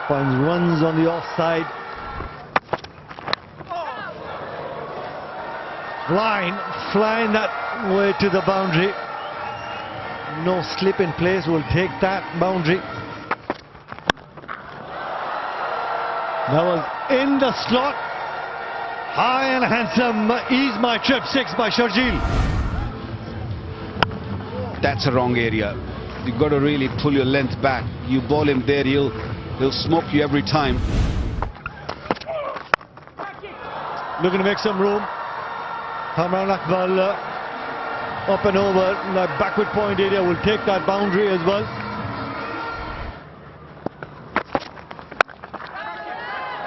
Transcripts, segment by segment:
Finds runs on the offside. Line flying that way to the boundary. No slip in place, will take that boundary. That was in the slot. High and handsome. Ease my trip 6 by Sharjeel. That's a wrong area. You've got to really pull your length back. You ball him there, he'll smoke you every time. Looking to make some room. Kamran Akmal up and over that backward point area, will take that boundary as well.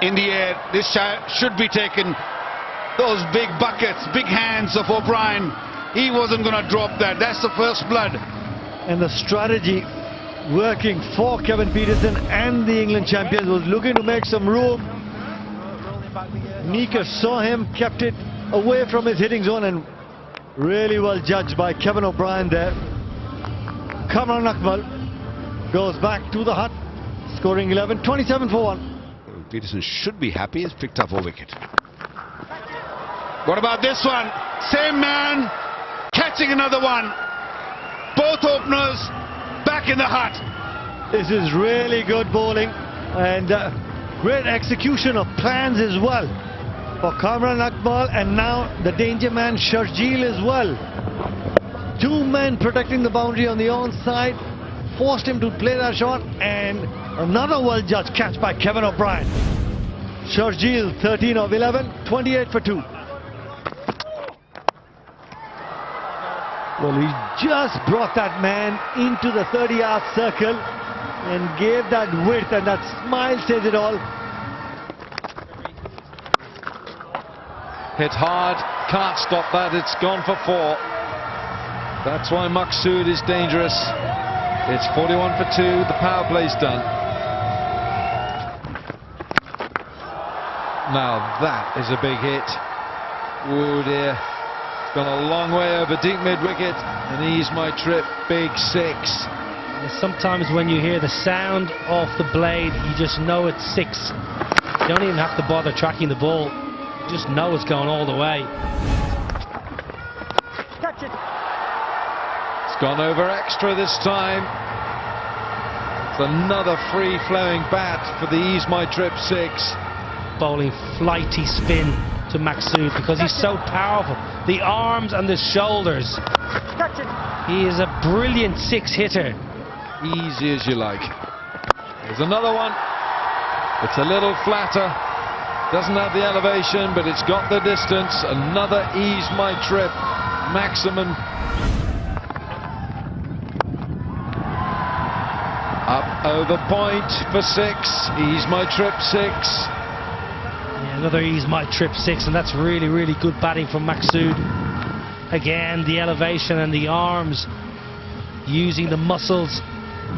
In the air, this should be taken. Those big buckets, big hands of O'Brien. He wasn't going to drop that. That's the first blood. And the strategy working for Kevin Pietersen and the England champions, was looking to make some room. Meeker saw him, kept it away from his hitting zone, and really well judged by Kevin O'Brien there. Kamran Akmal goes back to the hut, scoring 11, 27 for 1. Pietersen should be happy. He's picked up a wicket. What about this one? Same man catching another one. Both openers back in the hut. This is really good bowling and great execution of plans as well for Kamran Akmal, and now the danger man Sharjeel as well. 2 men protecting the boundary on the onside, forced him to play that shot, and another well-judged catch by Kevin O'Brien. Sharjeel 13 of 11, 28 for 2. Well, he just brought that man into the 30-yard circle and gave that width, and that smile says it all. Hit hard, can't stop that, it's gone for 4. That's why Maqsood is dangerous. It's 41 for 2, the power play's done. Now that is a big hit. Oh dear. Gone a long way over deep mid-wicket, and Ease My Trip, big 6. Sometimes when you hear the sound of the blade, you just know it's 6. You don't even have to bother tracking the ball. You just know it's going all the way. Catch it. It's gone over extra this time. It's another free-flowing bat for the Ease My Trip 6. Bowling flighty spin to Maqsood because he's so powerful. The arms and the shoulders. He is a brilliant 6-hitter. Easy as you like. There's another one. It's a little flatter. Doesn't have the elevation, but it's got the distance. Another Ease My Trip maximum. Up over point for 6. Ease My Trip 6. Another Ease My Trip 6, and that's really, really good batting from Maqsood. Again, the elevation and the arms, using the muscles.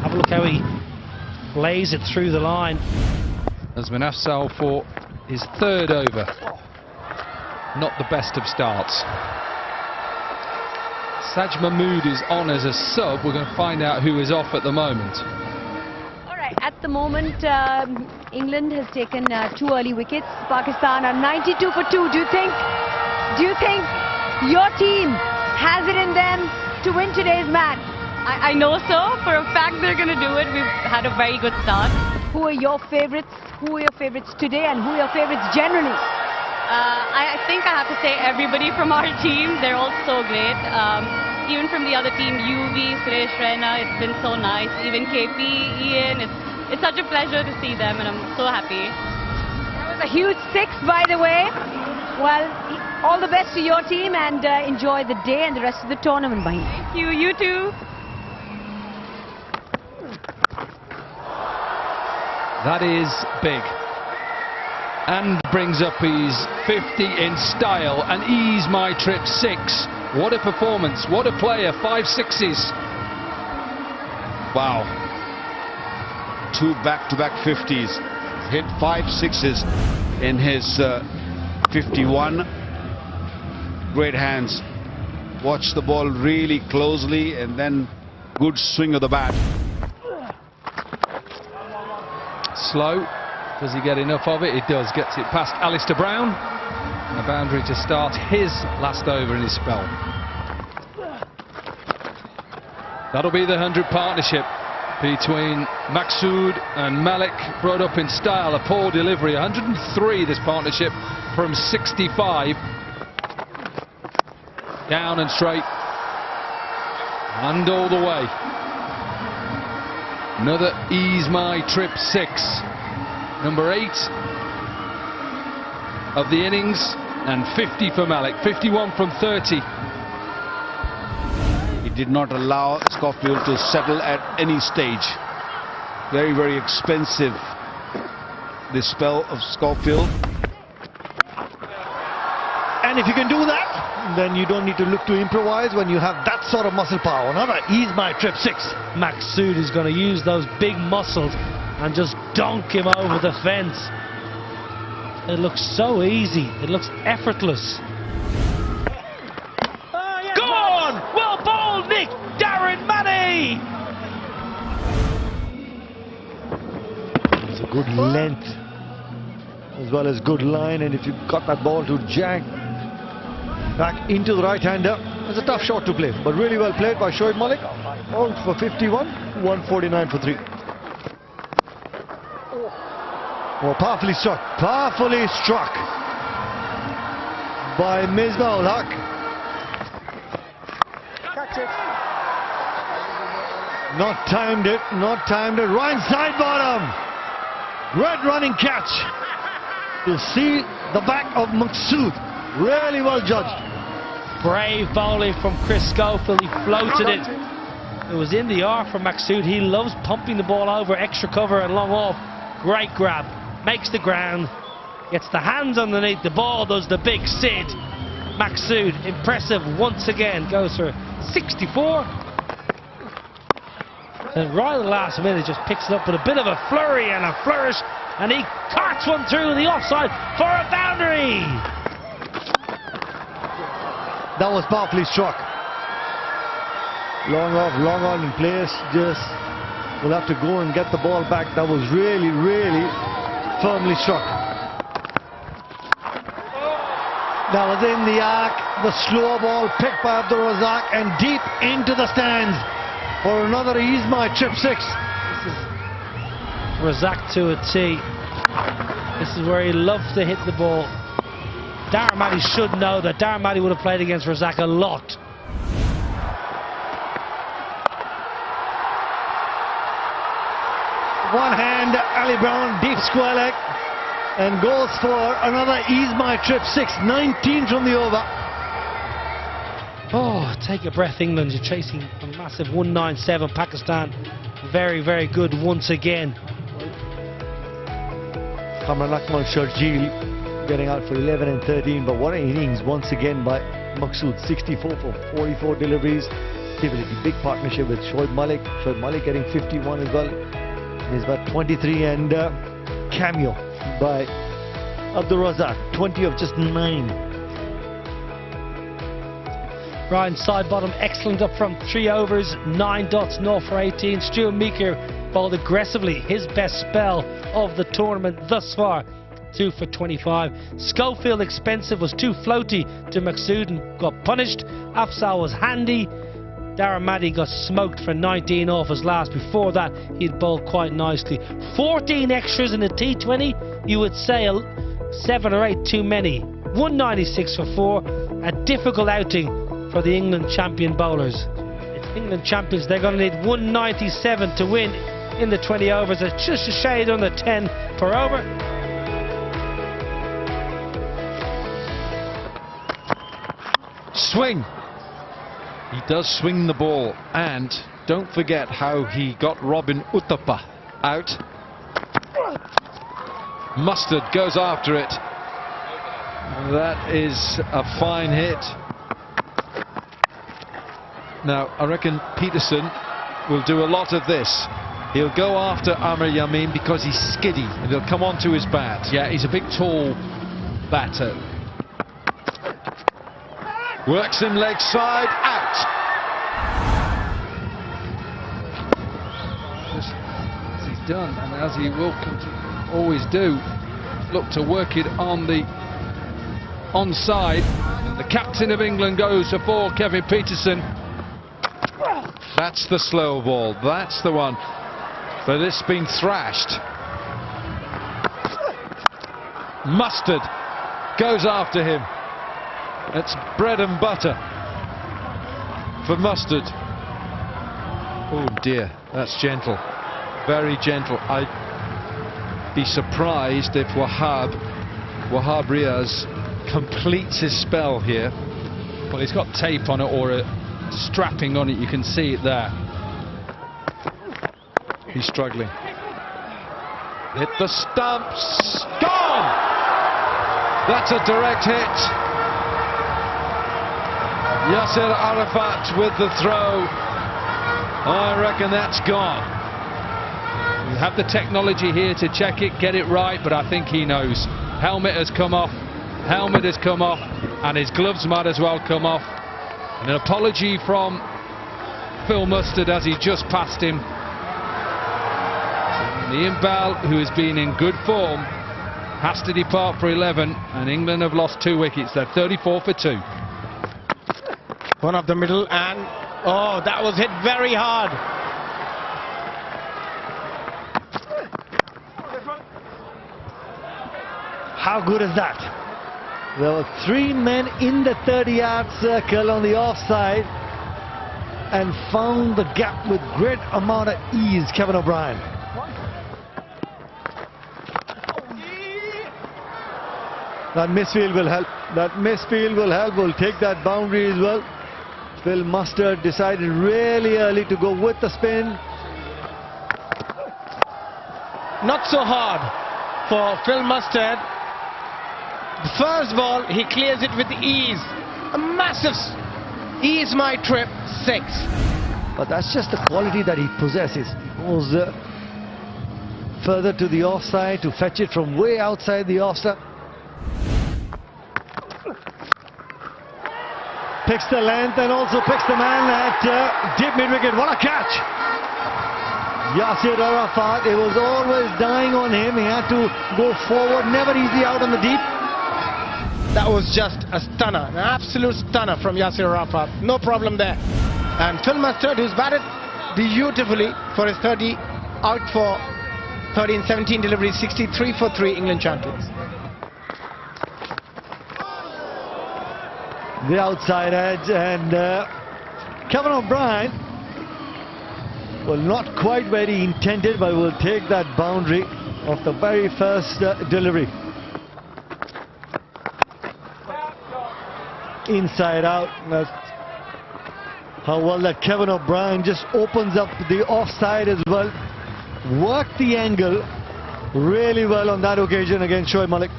Have a look how he plays it through the line. As Manaf Sal for his 3rd over. Not the best of starts. Saj Mahmood is on as a sub. We're going to find out who is off at the moment. At the moment, England has taken 2 early wickets. Pakistan are 92 for 2. Do you think your team has it in them to win today's match? I know so. For a fact they're going to do it. We've had a very good start. Who are your favourites? Who are your favourites today, and who are your favourites generally? I think I have to say everybody from our team. They're all so great. Even from the other team, UV, Suresh Raina, it's been so nice. Even KP, Ian, it's such a pleasure to see them, and I'm so happy. That was a huge 6, by the way. Well, all the best to your team, and enjoy the day and the rest of the tournament, Bahi. Thank you. You too. That is big. And brings up his 50 in style, and Ease My Trip 6. What a performance, what a player, 5 6s. Wow. 2 back-to-back 50s. Hit 5 6s in his 51. Great hands. Watch the ball really closely, and then good swing of the bat. slow. Does he get enough of it? He does. Gets it past Alistair Brown. A boundary to start his last over in his spell. That'll be the 100 partnership between Maqsood and Malik, brought up in style. A poor delivery. 103 this partnership from 65. Down and straight. And all the way. Another Ease My Trip 6. Number 8 of the innings, and 50 for Malik. 51 from 30. He did not allow Schofield to settle at any stage. Very, very expensive, this spell of Schofield. And if you can do that, then you don't need to look to improvise when you have that sort of muscle power. Another Ease My Trip 6. Maqsood is going to use those big muscles and just dunk him over the fence. It looks so easy. It looks effortless. Go on! Well bowled, Nick! Darren Maddy! It's a good length as well as good line, and if you got that ball to jag back into the right-hander, it's a tough shot to play, but really well played by Shoaib Malik. All for 51, 149 for 3. Oh, powerfully struck by Misbah-ul Haq. Catch it. Not timed it. Ryan side bottom. Great running catch. To see the back of Maqsood. Really well judged. Brave bowling from Chris Schofield. He floated it. It was in the arc from Maqsood. He loves pumping the ball over, extra cover and long off. Great grab. Makes the ground. Gets the hands underneath the ball. Does the big Sid. Maqsood, impressive once again. Goes for 64. And right at the last minute, just picks it up with a bit of a flurry and a flourish. And he carts one through the offside for a boundary. That was powerfully struck. Long off, long on in place. Just will have to go and get the ball back. That was really, really firmly struck. That was in the arc. The slow ball picked by Abdul Razak and deep into the stands for another Ease My Trip 6. This is Razak to a tee. This is where he loves to hit the ball. Darren Maddy should know that. Darren Maddy would have played against Razak a lot. One hand, Ali Brown, deep square leg, and goes for another Ease My Trip 6. 19 from the over. Oh, take a breath, England. You're chasing a massive 197. Pakistan, very, very good once again. Kamran Akmal Sharjeel getting out for 11 and 13, but what an innings once again by Maqsood. 64 for 44 deliveries. Big partnership with Shoaib Malik. Shoaib Malik getting 51 as well. He's got 23, and cameo by Abdul Razak, 20 of just 9. Ryan side bottom, excellent up from 3 overs, 9 dots, 0 for 18. Stuart Meeker bowled aggressively, his best spell of the tournament thus far, 2 for 25. Schofield expensive, was too floaty to Maqsood and got punished. Afzal was handy. Darren Maddy got smoked for 19 off his last. Before that, he'd bowled quite nicely. 14 extras in a T20, you would say 7 or 8 too many. 196 for 4, a difficult outing for the England champion bowlers. It's England champions, they're going to need 197 to win in the 20 overs. It's just a shade under 10 per over. Swing. He does swing the ball, and don't forget how he got Robin Uthappa out. Mustard goes after it. That is a fine hit. Now, I reckon Peterson will do a lot of this. He'll go after Amir Yamin because he's skiddy, and he'll come onto his bat. Yeah, he's a big, tall batter. Works him leg side, out. He's done, and as he will always do, look to work it on the onside. The captain of England goes for 4, Kevin Pietersen. That's the slow ball. That's the one. But it's been thrashed. Mustard goes after him. It's bread and butter for Mustard. Oh dear, that's gentle. Very gentle. I'd be surprised if Wahab Riaz completes his spell here. Well, he's got tape on it or a strapping on it. You can see it there. He's struggling. Hit the stumps. Gone! That's a direct hit. Yasser Arafat with the throw. I reckon that's gone. We have the technology here to check it, get it right, but I think he knows. Helmet has come off. Helmet has come off, and his gloves might as well come off. And an apology from Phil Mustard as he just passed him. Ian Bell, who has been in good form, has to depart for 11, and England have lost 2 wickets. They're 34 for 2. One up the middle, and oh, that was hit very hard. How good is that? There were 3 men in the 30-yard circle on the offside and found the gap with great amount of ease, Kevin O'Brien. That misfield will help. That misfield will help. Will take that boundary as well. Phil Mustard decided really early to go with the spin. Not so hard for Phil Mustard. The first ball, he clears it with ease. A massive ease my trip, 6. But that's just the quality that he possesses. He goes further to the offside to fetch it from way outside the offside. Picks the length and also picks the man at deep mid-wicket. What a catch! Yasser Arafat, it was always dying on him. He had to go forward, never easy out on the deep. That was just a stunner, an absolute stunner from Yasser Arafat. No problem there. And Phil Mustard, who's batted beautifully for his 30, out for 30 and 17 deliveries, 63 for 3, England champions. The outside edge, and Kevin O'Brien, well, not quite where he intended, but will take that boundary of the very first delivery. Inside out. That's how well that Kevin O'Brien just opens up the offside as well. Worked the angle really well on that occasion against Shoaib Malik.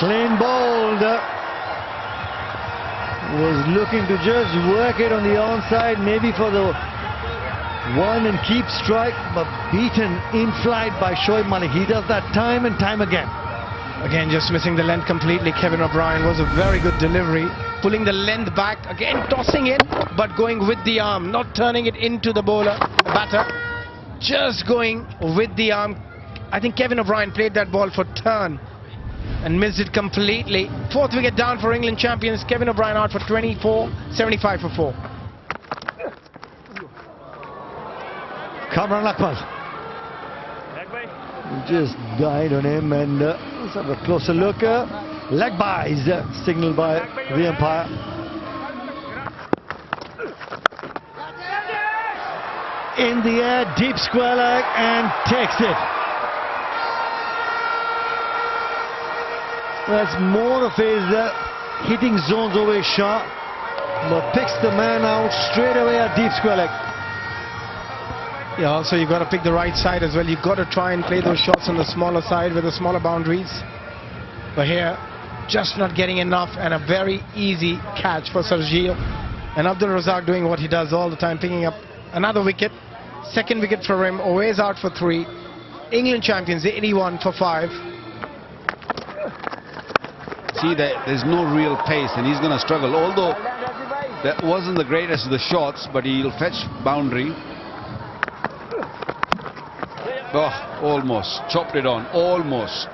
Clean bowled. Was looking to just work it on the onside, maybe for the 1 and keep strike, but beaten in flight by Shoaib Malik. He does that time and time again. Again, just missing the length completely. Kevin O'Brien was a very good delivery. Pulling the length back, again tossing in, but going with the arm, not turning it into the bowler, the batter. Just going with the arm. I think Kevin O'Brien played that ball for turn and missed it completely. 4th wicket down for England champions. Kevin O'Brien out for 24, 75 for 4. Kamran Akmal. Just died on him, and let's have a closer look. Leg byes signaled by the umpire. In the air, deep square leg, and takes it. That's more of his hitting zones over his shot, but picks the man out straight away at deep square leg. Yeah, also you've got to pick the right side as well. You've got to try and play those shots on the smaller side with the smaller boundaries. But here, just not getting enough, and a very easy catch for Sharjeel. And Abdul Razak doing what he does all the time, picking up another wicket. 2nd wicket for him, always out for 3. England champions, 81 for 5. See, there's no real pace, and he's going to struggle. Although that wasn't the greatest of the shots, but he'll fetch boundary. Oh, almost. Chopped it on. Almost.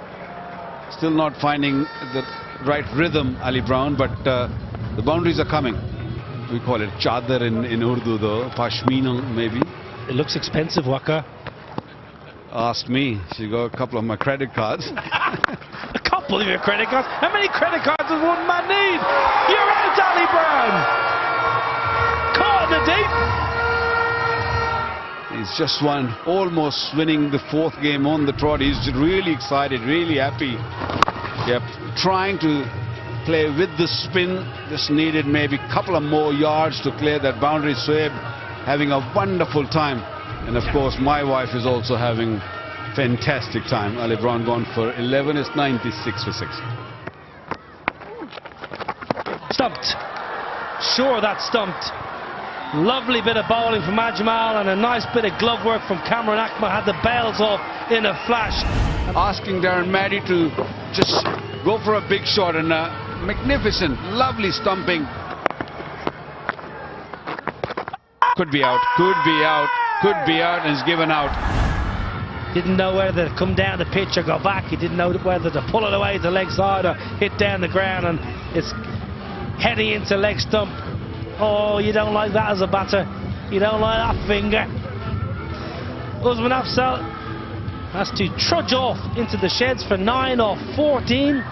Still not finding the right rhythm, Ali Brown, but the boundaries are coming. We call it chadar in Urdu though. Pashmina maybe. It looks expensive, Waka. Asked me. She got a couple of my credit cards. A couple of your credit cards? How many credit cards does one man need? You're out, Ali Brown! Caught in the deep! He's just won, almost winning the fourth game on the trot. He's really excited, really happy. Yep, trying to play with the spin. Just needed maybe a couple of more yards to clear that boundary. Shoaib having a wonderful time. And of course, my wife is also having fantastic time. Ali Brown gone for 11. It's 96 for 6. Stumped. Sure, that stumped. Lovely bit of bowling from Ajmal and a nice bit of glove work from Kamran Akmal. Had the bails off in a flash. Asking Darren Maddy to just go for a big shot and a magnificent, lovely stumping. Could be out, could be out, could be out, and is given out. Didn't know whether to come down the pitch or go back. He didn't know whether to pull it away to leg side or hit down the ground, and it's heading into leg stump. Oh, you don't like that as a batter. You don't like that finger. Usman Afzal has to trudge off into the sheds for 9 off 14.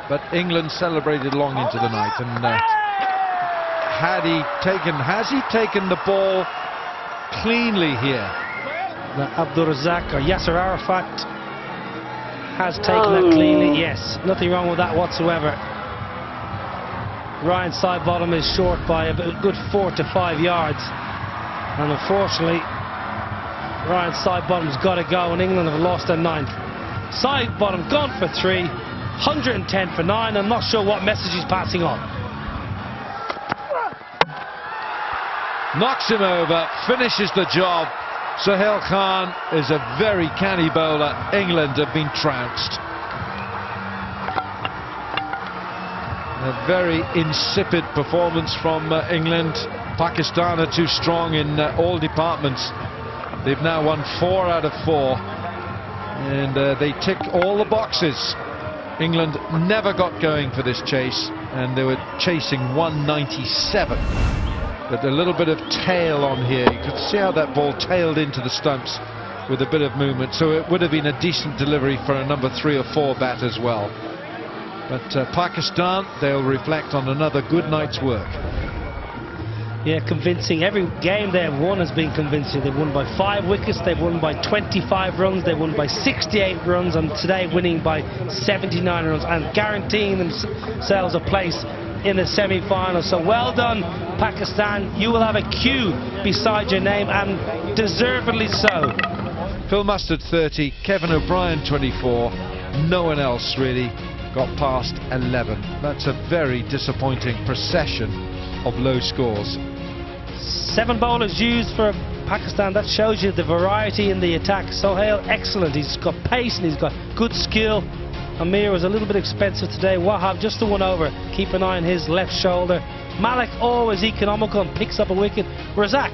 But England celebrated long into the night, and has he taken the ball cleanly here? Abdul Razak or Yasser Arafat has taken that cleanly. Yes, nothing wrong with that whatsoever. Ryan Sidebottom is short by a good 4 to 5 yards, and unfortunately Ryan Sidebottom's got to go, and England have lost their 9th. Sidebottom gone for 3, 110 for 9. I'm not sure what message he's passing on. Knocks him over, finishes the job. Sohail Khan is a very canny bowler. England have been trounced. A very insipid performance from England. Pakistan are too strong in all departments. They've now won 4 out of 4, and they tick all the boxes. England never got going for this chase, and they were chasing 197. But a little bit of tail on here. You could see how that ball tailed into the stumps with a bit of movement, so it would have been a decent delivery for a number 3 or 4 bat as well. But Pakistan, they'll reflect on another good night's work. Yeah, convincing. Every game they have won has been convincing. They've won by 5 wickets, they've won by 25 runs, they've won by 68 runs, and today winning by 79 runs and guaranteeing themselves a place in the semi-final. So well done, Pakistan. You will have a Q beside your name, and deservedly so. Phil Mustard 30, Kevin O'Brien 24. No one else really got past 11. That's a very disappointing procession of low scores. 7 bowlers used for Pakistan. That shows you the variety in the attack. Sohail, excellent. He's got pace and he's got good skill. Amir was a little bit expensive today. Wahab just the one over. Keep an eye on his left shoulder. Malik always economical and picks up a wicket. Razak,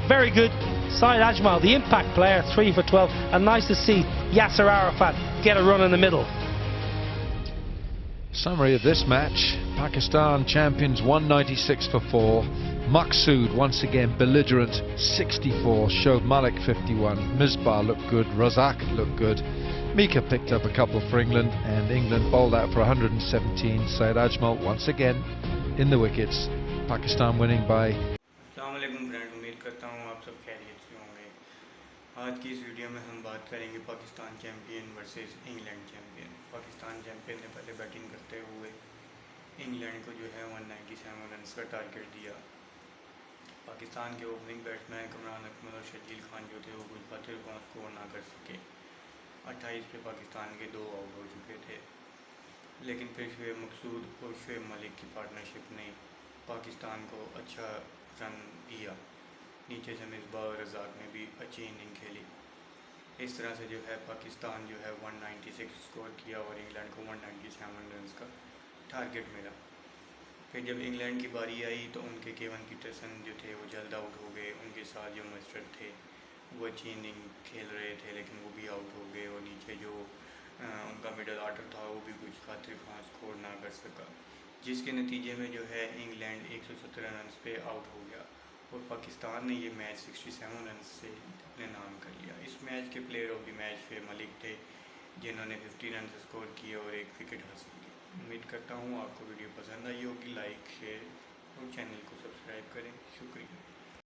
very good. Syed Ajmal, the impact player, 3 for 12. And nice to see Yasser Arafat get a run in the middle. Summary of this match: Pakistan champions 196 for 4. Maqsood once again belligerent, 64. Shoaib Malik 51. Misbah looked good. Razak looked good. Mika picked up a couple for England, and England bowled out for 117. Syed Ajmal once again in the wickets. Pakistan winning by. अस्सलामुअलैकुम friends, उम्मीद करता हूँ आप सब खैरियत से होंगे। आज की इस वीडियो में हम बात करेंगे Pakistan champion versus England champion. Pakistan champion ने पहले बैटिंग करते हुए इंग्लैंड को जो है 197 रन का टारगेट दिया। पाकिस्तान के ओपनिंग बैट्समैन कमरान अकमल और शर्जील खान जो थे वो कोई खातिर को स्कोर ना कर सके। 28 पे पाकिस्तान के 2 आउट हो चुके थे, लेकिन फिर शोएब मकसूद और शोएब मलिक की पार्टनरशिप ने पाकिस्तान को अच्छा रन दिया। नीचे से मिसबाह और रज़ाक ने भी अच्छी इनिंग खेली। इस तरह से जो है पाकिस्तान जो है 196 स्कोर किया और इंग्लैंड को 197 रन का टारगेट मिला। फिर जब इंग्लैंड की बारी आई तो उनके केवन पीटरसन जो थे वो जल्द आउट हो गए, उनके साथ जो मास्टर थे वो अच्छी इनिंग खेल रहे थे लेकिन वो भी आउट हो गए, और नीचे जो उनका मिडल ऑर्डर था वो भी कुछ खातिर 5 स्कोर ना कर सका, जिसके नतीजे में जो है इंग्लैंड 117 रन पे आउट हो गया और पाकिस्तान ने ये मैच 67 रन से अपने नाम कर लिया। इस मैच के player of the match Shoaib Malik थे जिन्होंने 50 रन स्कोर किए और 1 विकेट हासिल की। उम्मीद करता हूँ आपको वीडियो पसंद आई होगी। लाइक, शेयर और चैनल को सब्सक्राइब करें। शुक्रिया।